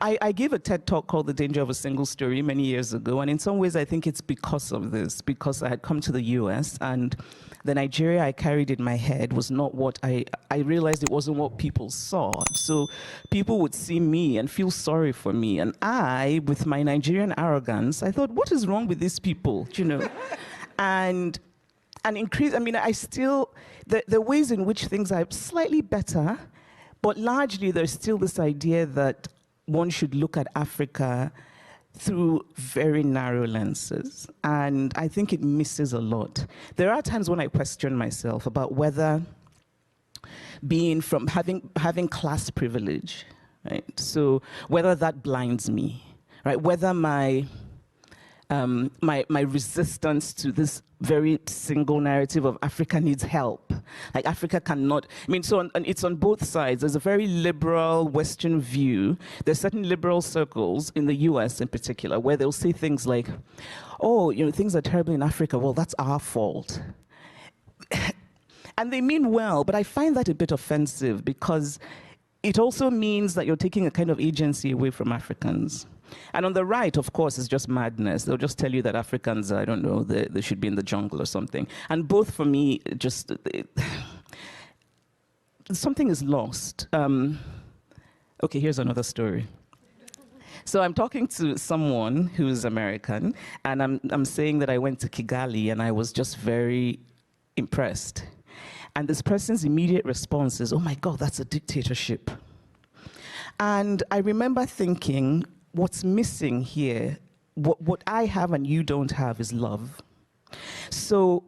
I gave a TED talk called The Danger of a Single Story many years ago, and in some ways I think it's because of this, because I had come to the US and the Nigeria I carried in my head was not what I realized it wasn't what people saw. So people would see me and feel sorry for me, and I, with my Nigerian arrogance, I thought, what is wrong with these people, you know? and increase, I mean, I still, the ways in which things are slightly better, but largely there's still this idea that one should look at Africa through very narrow lenses. And I think it misses a lot. There are times when I question myself about whether being from having class privilege, right? So whether that blinds me, right? Whether my resistance to this very single narrative of Africa needs help. Like Africa cannot, I mean, so it's on both sides. There's a very liberal Western view. There's certain liberal circles in the US in particular where they'll say things like, oh, you know, things are terrible in Africa. Well, that's our fault. And they mean well, but I find that a bit offensive because it also means that you're taking a kind of agency away from Africans. And on the right, of course, it's just madness. They'll just tell you that Africans, I don't know, they should be in the jungle or something. And both, for me, just, something is lost. Okay, here's another story. So I'm talking to someone who's American, and I'm saying that I went to Kigali, and I was just very impressed. And this person's immediate response is, oh my God, that's a dictatorship. And I remember thinking, what's missing here, what I have and you don't have is love. So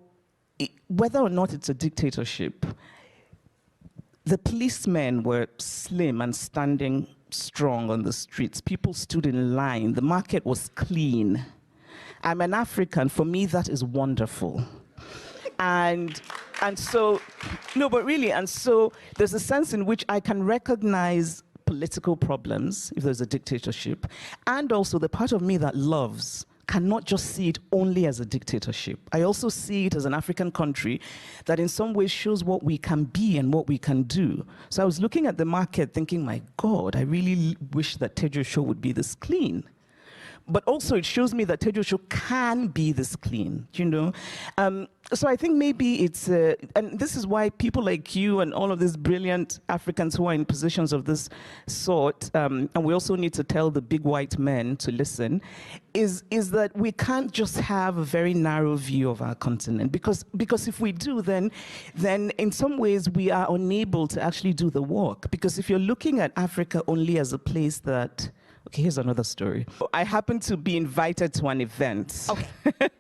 whether or not it's a dictatorship, the policemen were slim and standing strong on the streets. People stood in line. The market was clean. I'm an African. For me, that is wonderful. And so, no, but really, and so there's a sense in which I can recognize political problems, if there's a dictatorship, and also the part of me that loves cannot just see it only as a dictatorship. I also see it as an African country that in some ways shows what we can be and what we can do. So I was looking at the market thinking, my God, I really wish that Tejo Show would be this clean. But also it shows me that Tejo Show can be this clean, you know? So I think maybe it's, and this is why people like you and all of these brilliant Africans who are in positions of this sort, and we also need to tell the big white men to listen, is that we can't just have a very narrow view of our continent. Because if we do, then in some ways we are unable to actually do the work. Because if you're looking at Africa only as a place that, okay, here's another story. I happened to be invited to an event. Okay.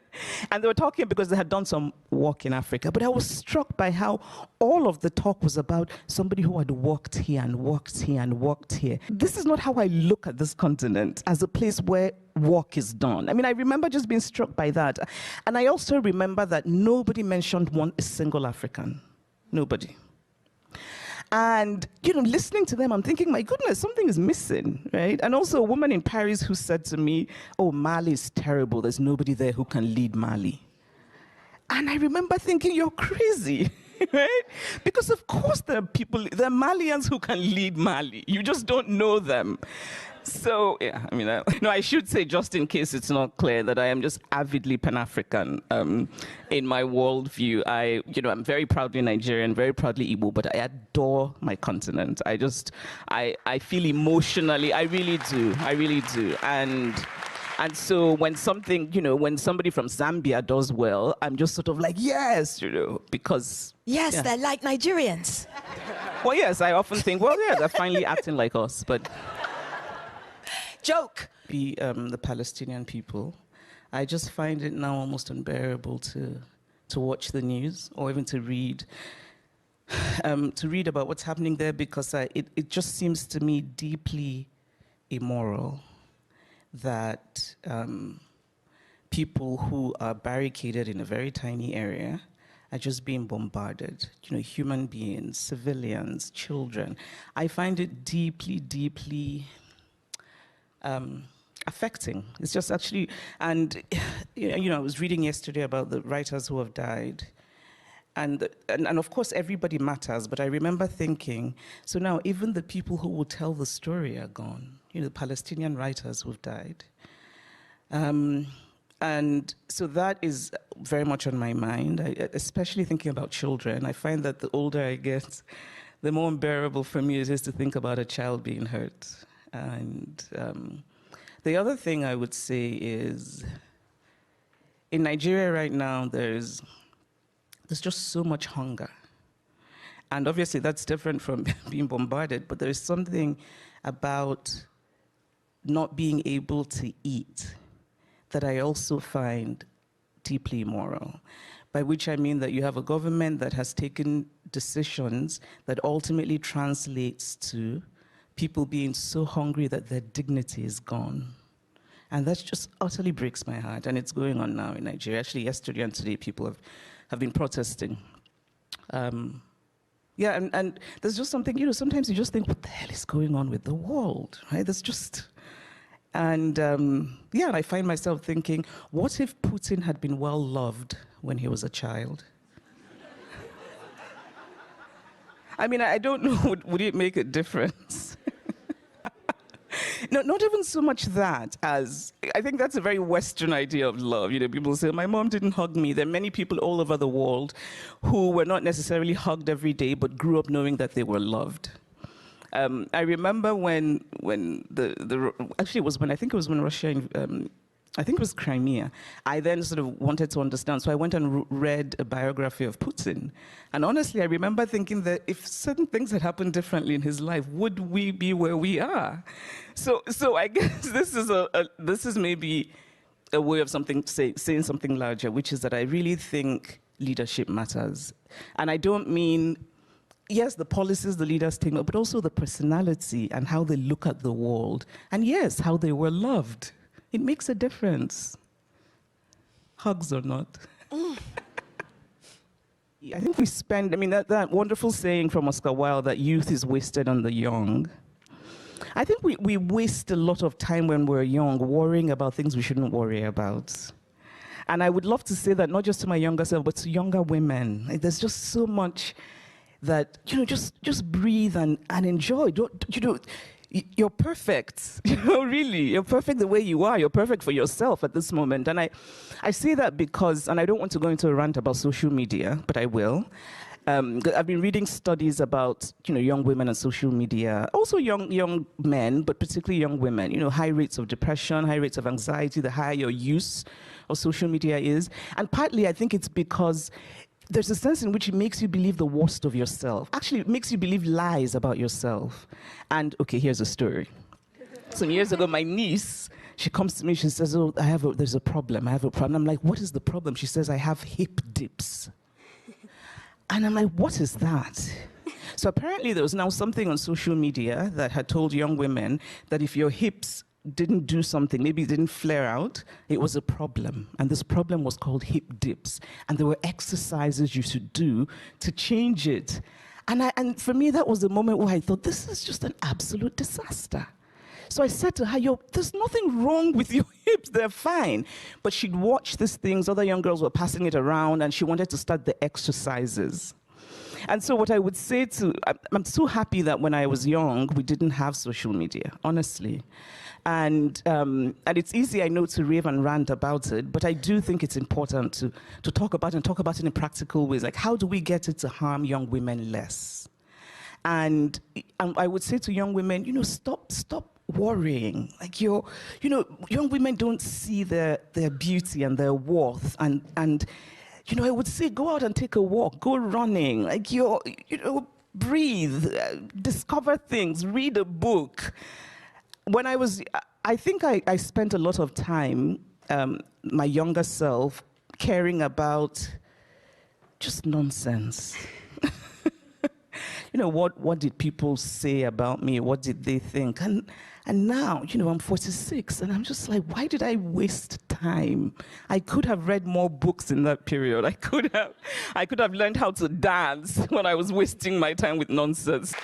And they were talking because they had done some work in Africa. But I was struck by how all of the talk was about somebody who had worked here and worked here and worked here. This is not how I look at this continent, as a place where work is done. I mean, I remember just being struck by that. And I also remember that nobody mentioned a single African. Nobody. And, you know, listening to them, I'm thinking, my goodness, something is missing, right? And also a woman in Paris who said to me, oh, Mali is terrible. There's nobody there who can lead Mali. And I remember thinking, you're crazy, right? Because of course there are Malians who can lead Mali. You just don't know them. So, yeah, I mean, no, I should say, just in case it's not clear, that I am just avidly Pan-African in my worldview. I'm very proudly Nigerian, very proudly Igbo, but I adore my continent. I feel emotionally, I really do. And so when somebody from Zambia does well, I'm just sort of like, yes, because... Yes, yeah. They're like Nigerians. Well, yes, I often think, well, yeah, they're finally acting like us, but... Joke. The Palestinian people, I just find it now almost unbearable to watch the news or even to read about what's happening there, because it just seems to me deeply immoral that people who are barricaded in a very tiny area are just being bombarded. You know, human beings, civilians, children. I find it deeply, deeply affecting. It's just actually, and you know, I was reading yesterday about the writers who have died, and of course everybody matters, but I remember thinking, so now even the people who will tell the story are gone. Palestinian writers who've died. And so that is very much on my mind, especially thinking about children. I find that the older I get, the more unbearable for me it is to think about a child being hurt. And the other thing I would say is, in Nigeria right now, there's just so much hunger. And obviously that's different from being bombarded, but there's something about not being able to eat that I also find deeply immoral, by which I mean that you have a government that has taken decisions that ultimately translates to people being so hungry that their dignity is gone. And that just utterly breaks my heart, and it's going on now in Nigeria. Actually, yesterday and today, people have been protesting. Yeah, and there's just something, sometimes you just think, what the hell is going on with the world, right? There's just, and yeah, I find myself thinking, what if Putin had been well loved when he was a child? I mean, I don't know, would it make a difference? No, not even so much that as, I think that's a very Western idea of love. People say, my mom didn't hug me. There are many people all over the world who were not necessarily hugged every day, but grew up knowing that they were loved. I remember when actually it was when, I think it was when Russia, I think it was Crimea, I then sort of wanted to understand. So I went and read a biography of Putin. And honestly, I remember thinking that if certain things had happened differently in his life, would we be where we are? So I guess this is maybe a way of saying something larger, which is that I really think leadership matters. And I don't mean, yes, the policies the leaders take, but also the personality and how they look at the world. And yes, how they were loved. It makes a difference, hugs or not. I think we spend, that wonderful saying from Oscar Wilde that youth is wasted on the young. I think we waste a lot of time when we're young worrying about things we shouldn't worry about. And I would love to say that not just to my younger self, but to younger women. There's just so much that, just breathe and enjoy. You're perfect, really. You're perfect the way you are. You're perfect for yourself at this moment. And I say that because, and I don't want to go into a rant about social media, but I will. I've been reading studies about, young women and social media, also young men, but particularly young women, high rates of depression, high rates of anxiety, the higher your use of social media is. And partly I think it's because there's a sense in which it makes you believe the worst of yourself. Actually, it makes you believe lies about yourself. And okay, here's a story. Some years ago, my niece, she comes to me, she says, oh, there's a problem, I have a problem. I'm like, what is the problem? She says, I have hip dips. And I'm like, what is that? So apparently there was now something on social media that had told young women that if your hips didn't do something, maybe it didn't flare out, it was a problem. And this problem was called hip dips. And there were exercises you should do to change it. And for me, that was the moment where I thought, this is just an absolute disaster. So I said to her, there's nothing wrong with your hips, they're fine. But she'd watched these things, other young girls were passing it around, and she wanted to start the exercises. And so what I would say I'm so happy that when I was young, we didn't have social media, honestly. And it's easy, I know, to rave and rant about it, but I do think it's important to talk about it in practical ways. Like, how do we get it to harm young women less? And I would say to young women, stop worrying. Like, young women don't see their beauty and their worth. And I would say, go out and take a walk, go running. Like, breathe, discover things, read a book. When I think I spent a lot of time, my younger self, caring about just nonsense. What did people say about me? What did they think? And now, I'm 46, and I'm just like, why did I waste time? I could have read more books in that period. I could have learned how to dance when I was wasting my time with nonsense.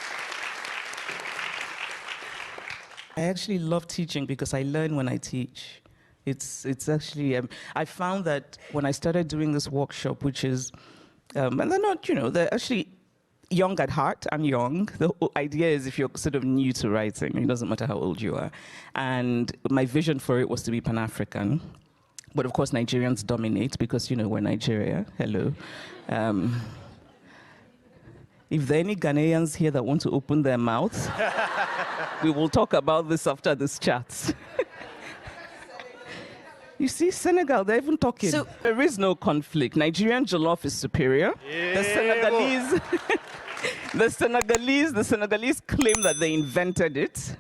I actually love teaching because I learn when I teach. It's actually, I found that when I started doing this workshop, which is, and they're not, they're actually young at heart. I'm young. The idea is if you're sort of new to writing, it doesn't matter how old you are. And my vision for it was to be Pan-African. But of course, Nigerians dominate because, we're Nigeria. Hello. If there are any Ghanaians here that want to open their mouths, we will talk about this after this chat. You see, Senegal, they're even talking. So there is no conflict. Nigerian jollof is superior. Yeah. The Senegalese claim that they invented it.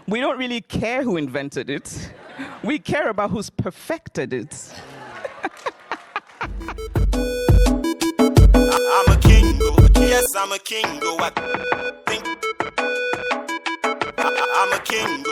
We don't really care who invented it. We care about who's perfected it. I'm a king, yes, I'm a king, I'm a king,